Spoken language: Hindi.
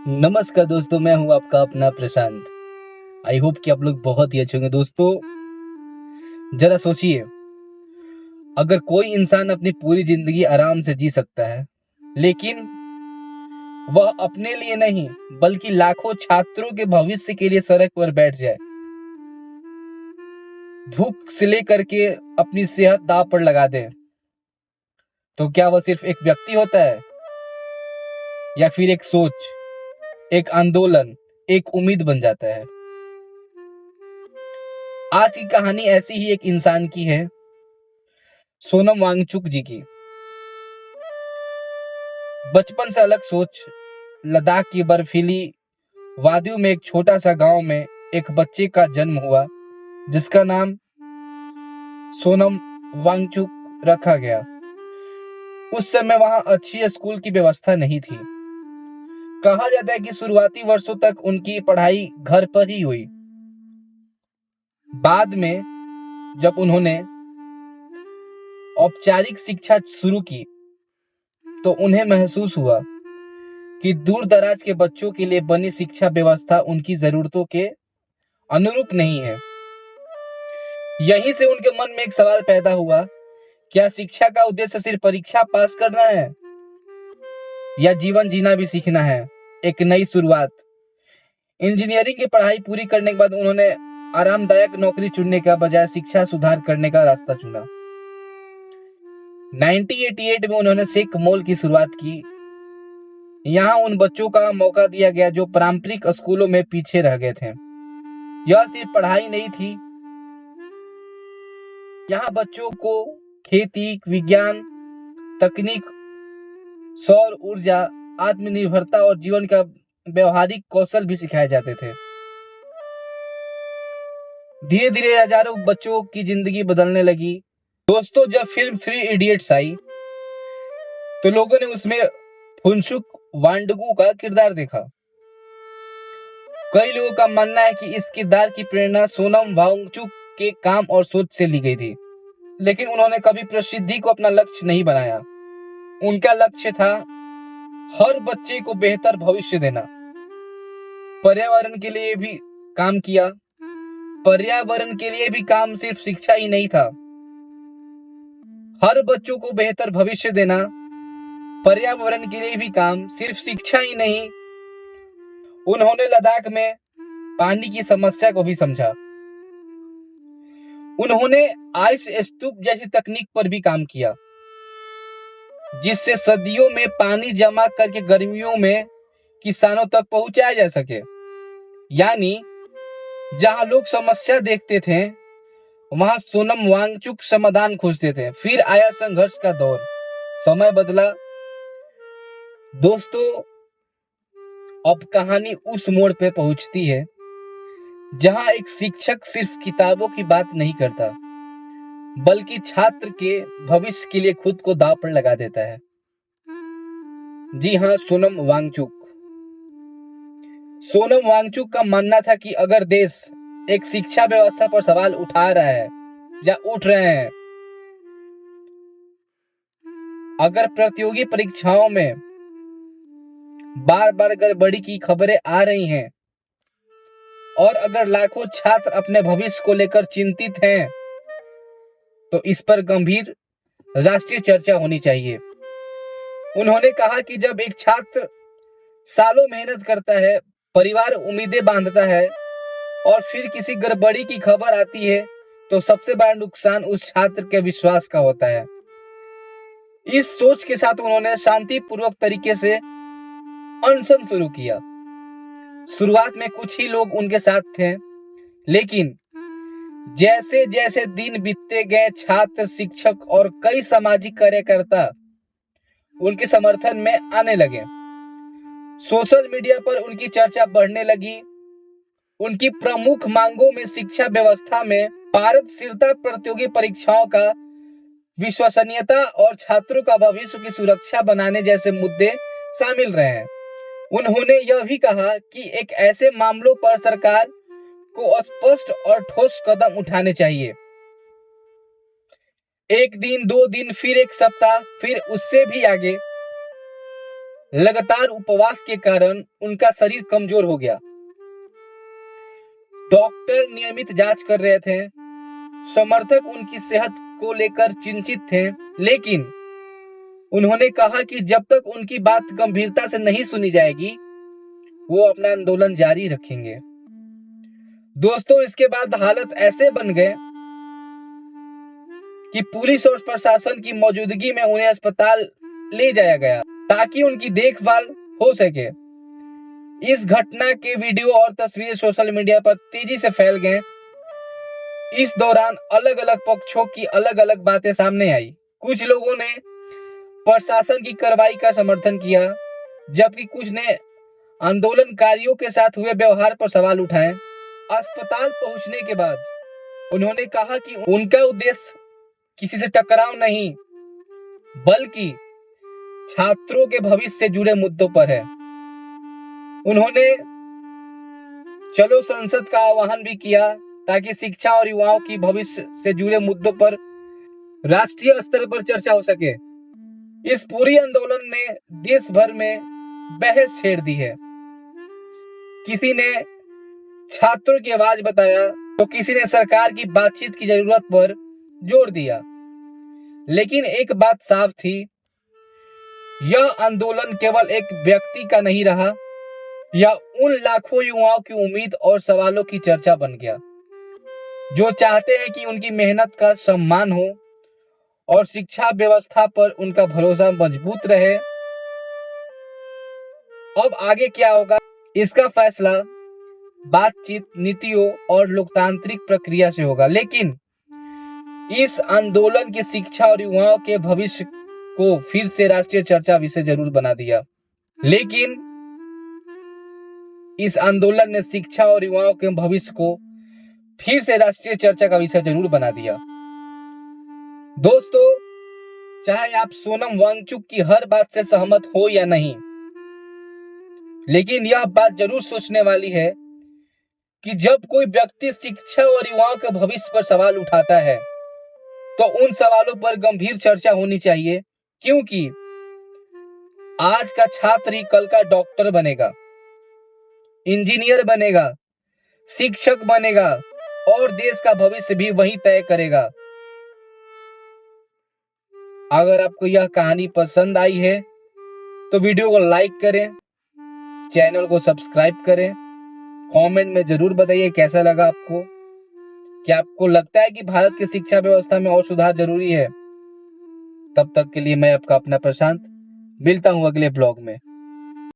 नमस्कार दोस्तों, मैं हूँ आपका अपना प्रशांत। आई होप कि आप लोग बहुत ही अच्छे होंगे। दोस्तों, जरा सोचिए, अगर कोई इंसान अपनी पूरी जिंदगी आराम से जी सकता है, लेकिन वह अपने लिए नहीं बल्कि लाखों छात्रों के भविष्य के लिए सड़क पर बैठ जाए, भूख से लेकर के अपनी सेहत दांव पर लगा दे, तो क्या वह सिर्फ एक व्यक्ति होता है या फिर एक सोच, एक आंदोलन, एक उम्मीद बन जाता है? आज की कहानी ऐसी ही एक इंसान की है, सोनम वांगचुक जी की। बचपन से अलग सोच, लद्दाख की बर्फीली वादियों में एक छोटा सा गांव में एक बच्चे का जन्म हुआ, जिसका नाम सोनम वांगचुक रखा गया। उस समय वहां अच्छी स्कूल की व्यवस्था नहीं थी। कहा जाता है कि शुरुआती वर्षों तक उनकी पढ़ाई घर पर ही हुई। बाद में जब उन्होंने औपचारिक शिक्षा शुरू की, तो उन्हें महसूस हुआ कि दूर दराज के बच्चों के लिए बनी शिक्षा व्यवस्था उनकी जरूरतों के अनुरूप नहीं है। यहीं से उनके मन में एक सवाल पैदा हुआ, क्या शिक्षा का उद्देश्य सिर्फ परीक्षा पास करना है या जीवन जीना भी सीखना है? एक नई शुरुआत। इंजीनियरिंग की पढ़ाई पूरी करने के बाद उन्होंने आरामदायक नौकरी चुनने का बजाय शिक्षा सुधार करने का रास्ता चुना। 1988 में उन्होंने सिख मॉल की शुरुआत की। यहाँ उन बच्चों का मौका दिया गया जो पारंपरिक स्कूलों में पीछे रह गए थे। यह सिर्फ पढ़ाई नहीं थी, यहाँ बच्चों को खेती, विज्ञान, तकनीक, सौर ऊर्जा, आत्मनिर्भरता और जीवन का व्यवहारिक कौशल भी सिखाए जाते थे। धीरे धीरे हजारों बच्चों की जिंदगी बदलने लगी। दोस्तों, जब फिल्म थ्री इडियट्स आई, तो लोगों ने उसमें फुनसुक वांगडुक का किरदार देखा। कई लोगों का मानना है कि इस किरदार की प्रेरणा सोनम वांगचुक के काम और सोच से ली गई थी, लेकिन उन्होंने कभी प्रसिद्धि को अपना लक्ष्य नहीं बनाया। उनका लक्ष्य था हर बच्चे को बेहतर भविष्य देना। पर्यावरण के लिए भी काम किया। पर्यावरण के लिए भी काम सिर्फ शिक्षा ही नहीं था। हर बच्चों को बेहतर भविष्य देना, पर्यावरण के लिए भी काम सिर्फ शिक्षा ही नहीं। उन्होंने लद्दाख में पानी की समस्या को भी समझा। उन्होंने आइस स्तूप जैसी तकनीक पर भी काम किया, जिससे सदियों में पानी जमा करके गर्मियों में किसानों तक पहुंचाया जा सके। यानी जहां लोग समस्या देखते थे, वहां सोनम वांगचुक समाधान खोजते थे। फिर आया संघर्ष का दौर, समय बदला। दोस्तों, अब कहानी उस मोड़ पे पहुंचती है जहां एक शिक्षक सिर्फ किताबों की बात नहीं करता, बल्कि छात्र के भविष्य के लिए खुद को दांव पर लगा देता है। जी हाँ, सोनम वांगचुक का मानना था कि अगर देश एक शिक्षा व्यवस्था पर सवाल उठा रहा है या उठ रहे हैं, अगर प्रतियोगी परीक्षाओं में बार बार गड़बड़ी की खबरें आ रही हैं और अगर लाखों छात्र अपने भविष्य को लेकर चिंतित हैं, तो इस पर गंभीर राष्ट्रीय चर्चा होनी चाहिए। उन्होंने कहा कि जब एक छात्र सालों मेहनत करता है, परिवार उम्मीदें बांधता है और फिर किसी गड़बड़ी की खबर आती है, तो सबसे बड़ा नुकसान उस छात्र के विश्वास का होता है। इस सोच के साथ उन्होंने शांतिपूर्वक तरीके से अनशन शुरू किया। शुरुआत में कुछ ही लोग उनके साथ थे, लेकिन जैसे जैसे दिन बीतते गए, छात्र, शिक्षक और कई सामाजिक कार्यकर्ता उनके समर्थन में आने लगे। सोशल मीडिया पर उनकी चर्चा बढ़ने लगी। उनकी प्रमुख मांगों में शिक्षा व्यवस्था में पारदर्शिता, प्रतियोगी परीक्षाओं का विश्वसनीयता और छात्रों का भविष्य की सुरक्षा बनाने जैसे मुद्दे शामिल रहे हैं। उन्होंने यह भी कहा कि एक ऐसे मामलों पर सरकार को स्पष्ट और ठोस कदम उठाने चाहिए। एक दिन, 2 दिन, फिर एक सप्ताह, फिर उससे भी आगे। लगातार उपवास के कारण उनका शरीर कमजोर हो गया। डॉक्टर नियमित जांच कर रहे थे, समर्थक उनकी सेहत को लेकर चिंतित थे, लेकिन उन्होंने कहा कि जब तक उनकी बात गंभीरता से नहीं सुनी जाएगी, वो अपना आंदोलन जारी रखेंगे। दोस्तों, इसके बाद हालत ऐसे बन गए कि पुलिस और प्रशासन की मौजूदगी में उन्हें अस्पताल ले जाया गया ताकि उनकी देखभाल हो सके। इस घटना के वीडियो और तस्वीरें सोशल मीडिया पर तेजी से फैल गए। इस दौरान अलग अलग पक्षों की अलग अलग बातें सामने आई। कुछ लोगों ने प्रशासन की कार्रवाई का समर्थन किया, जबकि कुछ ने आंदोलनकारियों के साथ हुए व्यवहार पर सवाल उठाए। अस्पताल पहुंचने के बाद उन्होंने कहा कि उनका उद्देश्य किसी से टकराव नहीं, बल्कि छात्रों के भविष्य से जुड़े मुद्दों पर है। उन्होंने चलो संसद का आह्वान भी किया ताकि शिक्षा और युवाओं की भविष्य से जुड़े मुद्दों पर राष्ट्रीय स्तर पर चर्चा हो सके। इस पूरी आंदोलन ने देश भर में बहस छेड़ दी है। किसी ने छात्रों की आवाज बताया, तो किसी ने सरकार की बातचीत की जरूरत पर जोर दिया। लेकिन एक बात साफ थी, यह आंदोलन केवल एक व्यक्ति का नहीं रहा, यह उन लाखों युवाओं की उम्मीद और सवालों की चर्चा बन गया, जो चाहते हैं कि उनकी मेहनत का सम्मान हो और शिक्षा व्यवस्था पर उनका भरोसा मजबूत रहे। अब आगे क्या होगा, इसका फैसला बातचीत, नीतियों और लोकतांत्रिक प्रक्रिया से होगा। लेकिन इस आंदोलन की शिक्षा और युवाओं के भविष्य को फिर से राष्ट्रीय चर्चा विषय जरूर बना दिया। लेकिन इस आंदोलन ने शिक्षा और युवाओं के भविष्य को फिर से राष्ट्रीय चर्चा का विषय जरूर बना दिया। दोस्तों, चाहे आप सोनम वांगचुक की हर बात से सहमत हो या नहीं, लेकिन यह बात जरूर सोचने वाली है कि जब कोई व्यक्ति शिक्षा और युवाओं के भविष्य पर सवाल उठाता है, तो उन सवालों पर गंभीर चर्चा होनी चाहिए, क्योंकि आज का छात्र ही कल का डॉक्टर बनेगा, इंजीनियर बनेगा, शिक्षक बनेगा और देश का भविष्य भी वही तय करेगा। अगर आपको यह कहानी पसंद आई है तो वीडियो को लाइक करें, चैनल को सब्सक्राइब करें, कमेंट में जरूर बताइए कैसा लगा आपको। क्या आपको लगता है कि भारत की शिक्षा व्यवस्था में और सुधार जरूरी है? तब तक के लिए मैं आपका अपना प्रशांत, मिलता हूं अगले ब्लॉग में।